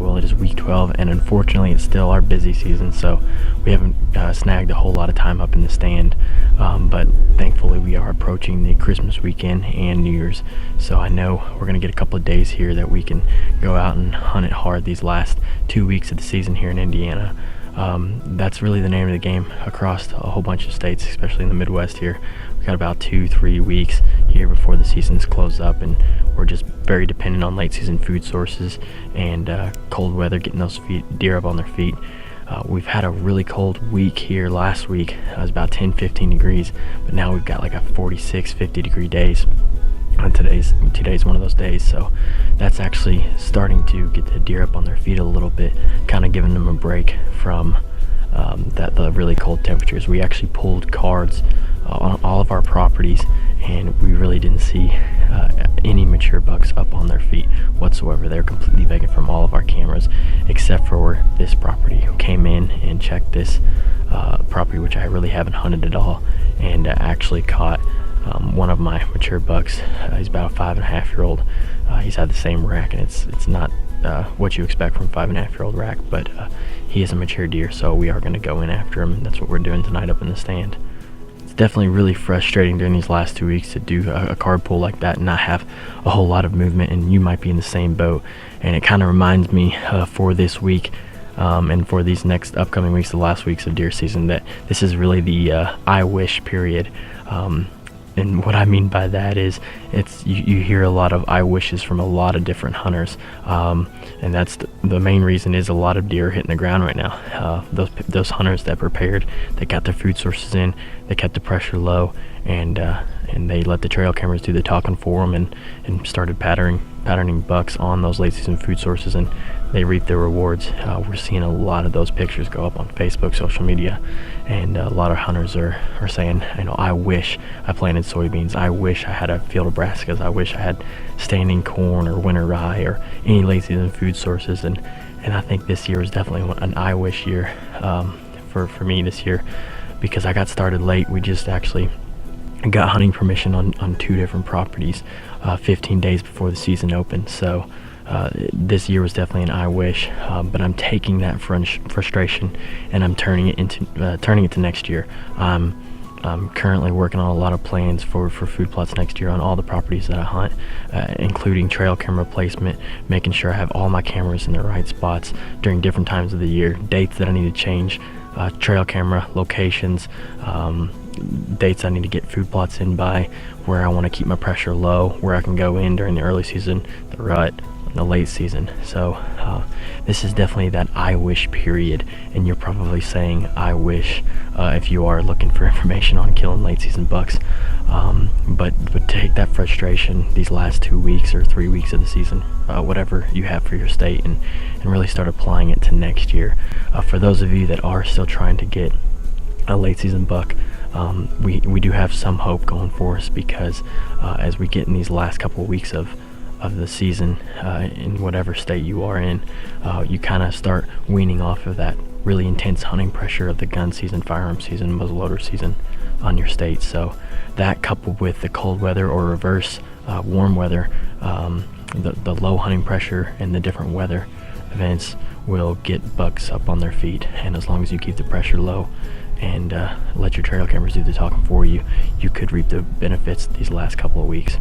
well, it is week 12, and unfortunately it's still our busy season, so we haven't snagged a whole lot of time up in the stand, but thankfully we are approaching the Christmas weekend and New Year's, so I know we're going to get a couple of days here that we can go out and hunt it hard these last 2 weeks of the season here in Indiana. That's really the name of the game across a whole bunch of states, especially in the Midwest here. We got about 2-3 weeks here before the season's closed up, and we're just very dependent on late season food sources and cold weather, getting those deer up on their feet. We've had a really cold week here. Last week it was about 10-15 degrees, but now we've got like a 46-50 degree days. Today's one of those days, so that's actually starting to get the deer up on their feet a little bit, kind of giving them a break from the really cold temperatures. We actually pulled cards on all of our properties, and we really didn't see any mature bucks up on their feet whatsoever. They're completely vacant from all of our cameras, except for this property. We came in and checked this property, which I really haven't hunted at all, and actually caught one of my mature bucks. He's about a 5.5-year-old. He's had the same rack, and it's not what you expect from a 5.5-year-old rack, but he is a mature deer, so we are going to go in after him. That's what we're doing tonight up in the stand. It's definitely really frustrating during these last 2 weeks to do a card pull like that and not have a whole lot of movement, and you might be in the same boat. And it kind of reminds me for this week and for these next upcoming weeks, the last weeks of deer season, that this is really the I wish period. And what I mean by that is you hear a lot of I wishes from a lot of different hunters, and that's the main reason is a lot of deer hitting the ground right now. Those hunters that prepared, they got their food sources in, they kept the pressure low, and they let the trail cameras do the talking for them, and started patterning bucks on those late season food sources, and they reap their rewards. We're seeing a lot of those pictures go up on Facebook, social media, and a lot of hunters are saying, I wish I planted soybeans, I wish I had a field of brassicas, I wish I had standing corn or winter rye or any late season food sources, and I think this year is definitely an I wish year for me this year, because I got started late. We just actually got hunting permission on 2 different properties 15 days before the season opened, so this year was definitely an I wish, but I'm taking that frustration and I'm turning it to next year. I'm currently working on a lot of plans for food plots next year on all the properties that I hunt, including trail camera placement, making sure I have all my cameras in the right spots during different times of the year, dates that I need to change, trail camera locations, dates I need to get food plots in by, where I want to keep my pressure low, where I can go in during the early season, the rut, the late season. So this is definitely that I wish period, and you're probably saying I wish if you are looking for information on killing late season bucks, but take that frustration these last 2 weeks or 3 weeks of the season, whatever you have for your state, and really start applying it to next year. For those of you that are still trying to get a late season buck, we do have some hope going for us, because as we get in these last couple of weeks of the season, in whatever state you are in, you kind of start weaning off of that really intense hunting pressure of the gun season, firearm season, muzzleloader season on your state. So that, coupled with the cold weather or reverse warm weather, the low hunting pressure and the different weather events will get bucks up on their feet. And as long as you keep the pressure low and let your trail cameras do the talking for you, you could reap the benefits these last couple of weeks.